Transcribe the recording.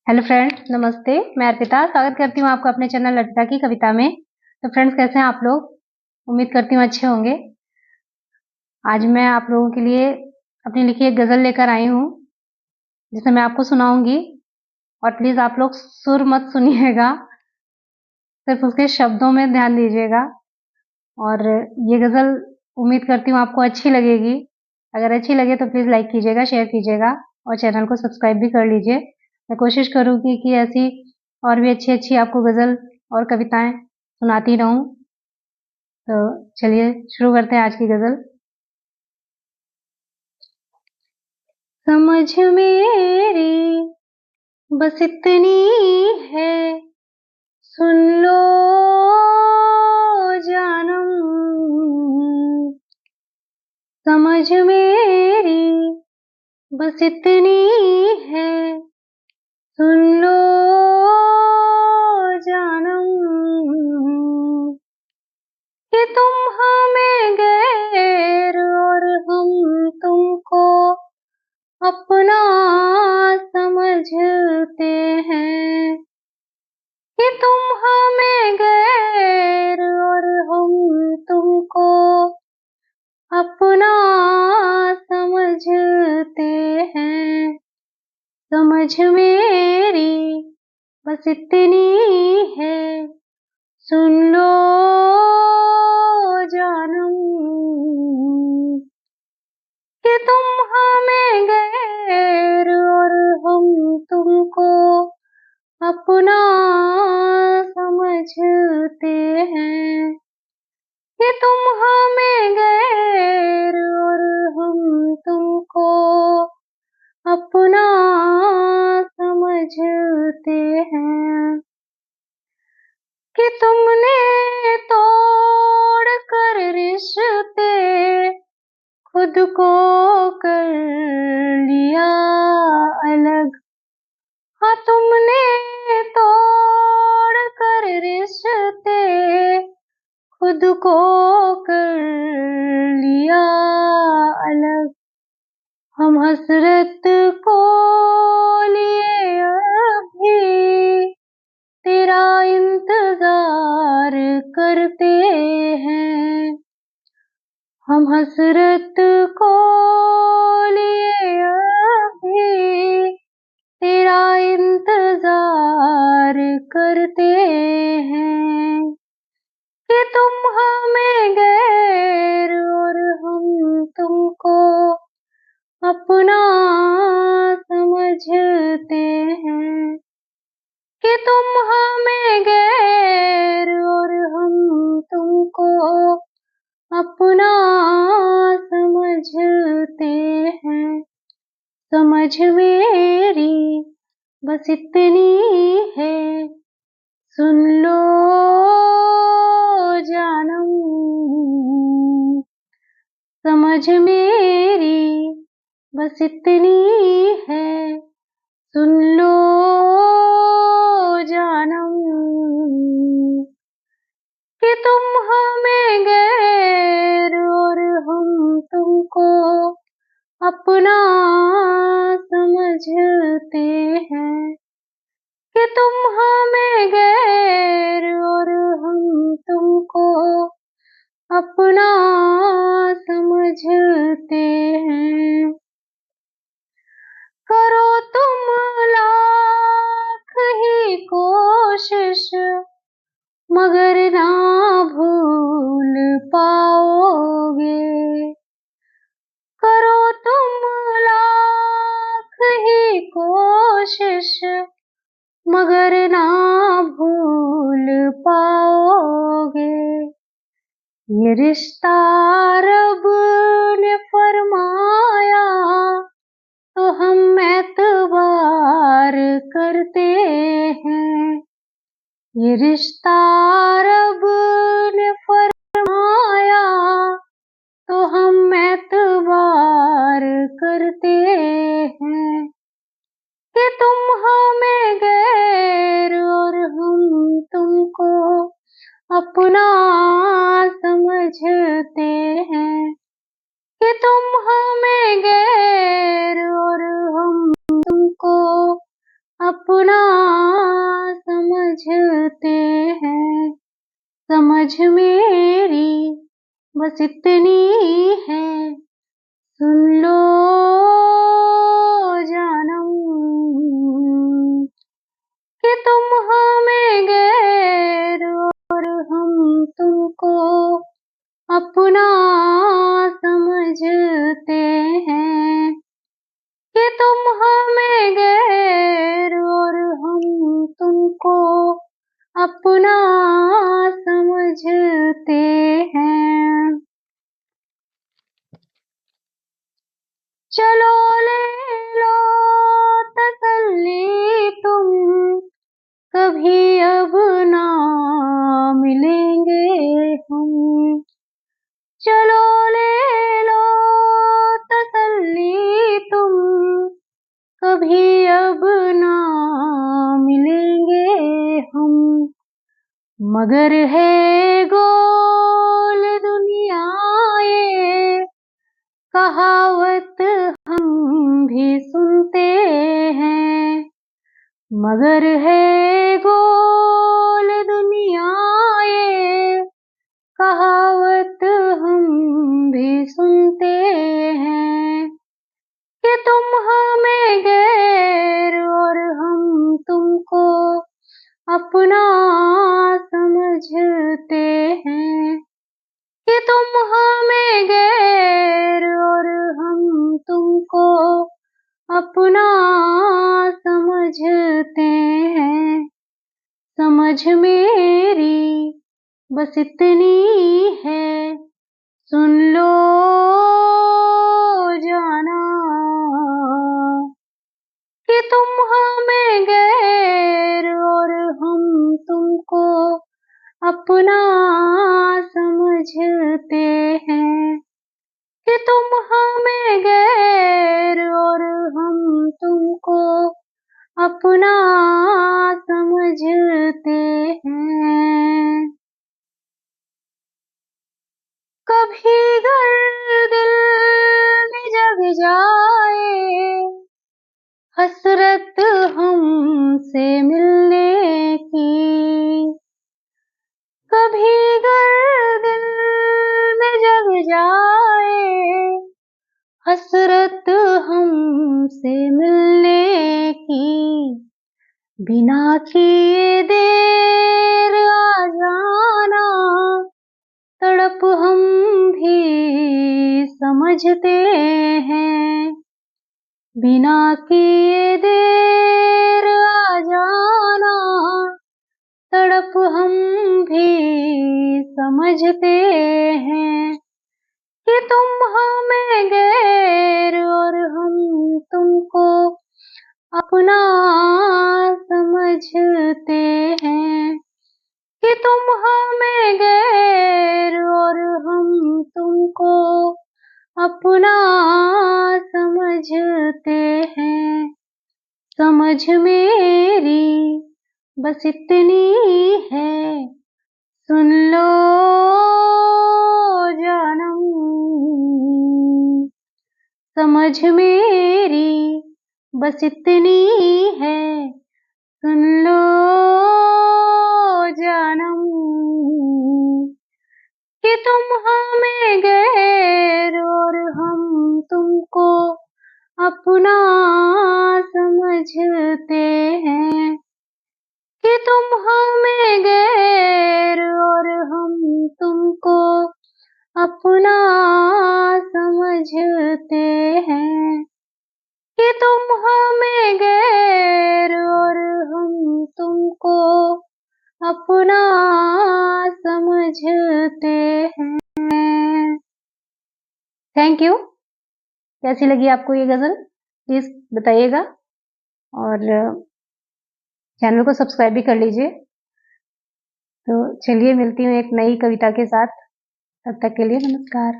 Hello friends, नमस्ते। मैं अर्पिता स्वागत करती हूँ आपको अपने चैनल अर्पिता की कविता में। तो फ्रेंड्स, कैसे हैं आप लोग? उम्मीद करती हूँ अच्छे होंगे। आज मैं आप लोगों के लिए अपनी लिखी एक गज़ल लेकर आई हूँ, जिसे मैं आपको सुनाऊंगी। और प्लीज़ आप लोग सुर मत सुनिएगा, सिर्फ उसके शब्दों में ध्यान दीजिएगा। और ये गज़ल उम्मीद करती हूँ आपको अच्छी लगेगी। अगर अच्छी लगे तो प्लीज़ लाइक कीजिएगा, शेयर कीजिएगा और चैनल को सब्सक्राइब भी कर लीजिए। मैं कोशिश करूँगी कि ऐसी और भी अच्छी आपको गज़ल और कविताएं सुनाती रहूं। तो चलिए शुरू करते हैं आज की गज़ल। समझ मेरी बस इतनी है, सुन लो जानम। समझ मेरी बस इतनी है, सुन लो जानम, कि तुम हमें गैर और हम तुमको अपना समझते हैं। कि तुम हमें गैर और हम तुमको अपना समझते हैं। समझ मेरी बस इतनी है, सुन लो जानम, कि तुम हमें गैर और हम तुमको अपना समझते हैं। कि तुम हमें गैर और हम तुमको अपना समझते हैं। कि तुमने तोड़ कर रिश्ते खुद को कर लिया अलग। हाँ, तुमने तोड़ कर रिश्ते खुद को कर लिया अलग। हम हसरत को लिए अभी तेरा इंतजार करते हैं। हम हसरत को लिए अभी तेरा इंतजार करते हैं। कि तुम हमें गैर और हम तुमको अपना समझते हैं। कि तुम हमें गैर और हम तुमको अपना समझते हैं। समझ मेरी बस इतनी है, सुन लो जानम। समझ मेरी बस इतनी है, सुन लो जानम। कि तुम हमें गैर और हम तुमको अपना समझते हैं। कि तुम हमें गैर और हम तुमको अपना समझते हैं। करो तुम लाख ही कोशिश, मगर ना भूल पाओगे। करो तुम लाख ही कोशिश, मगर ना भूल पाओगे। ये रिश्ता रब ने फरमाया तो हम एतबार करते हैं। ये रिश्ता रब ने फरमाया तो हम एतबार करते हैं। कि तुम हमें गैर और हम तुमको अपना समझते हैं। कि तुम हमें गैर और हम तुमको अपना समझते हैं। समझ मेरी बस इतनी है, सुन लो जानम कि तुम हमें गैर और हम तुमको अपना समझते हैं, कि तुम हमें गैर और हम तुमको अपना समझते हैं। चलो ले लो तसल्ली तुम, कभी अब ना मिलेंगे हम। चलो ले लो तसल्ली तुम, कभी अब ना मिलेंगे हम। मगर है गोल दुनिया ये, कहावत हम भी सुनते हैं। मगर है गोल दुनिया ये, कहावत हम भी सुनते हैं, कि तुम हमें गैर और हम तुमको अपना समझते हैं, कि तुम हमें गैर और हम तुमको अपना समझते हैं। समझ मेरी बस इतनी है, सुन लो जाना कि तुम हमें गैर और हम तुमको अपना समझते हैं, कि तुम हमें गैर और हम तुमको अपना समझते हैं। कभी अगर दिल में जग जाए हसरत हमसे मिलने की, कभी अगर दिल में जग जाए हसरत हमसे मिलने की, बिना किए देर आ जाना तड़प हम भी समझते हैं। बिना किए देर आ जाना तड़प हम भी समझते हैं, कि तुम हमें गैर और हम तुमको अपना समझते हैं, कि तुम हमें गैर और हम तुमको अपना समझते हैं। समझ मेरी बस इतनी है, सुन लो जानम। समझ मेरी बस इतनी है, सुन लो जानम कि तुम हमें गैर और हम तुमको अपना समझते हैं, कि तुम हमें गैर और हम तुमको अपना समझते हैं, कि तुम हमें गैर और हम तुमको अपना समझते हैं। Thank you. कैसी लगी आपको ये गजल प्लीज बताइएगा, और चैनल को सब्सक्राइब भी कर लीजिए। तो चलिए मिलती हूँ एक नई कविता के साथ, तब तक के लिए नमस्कार।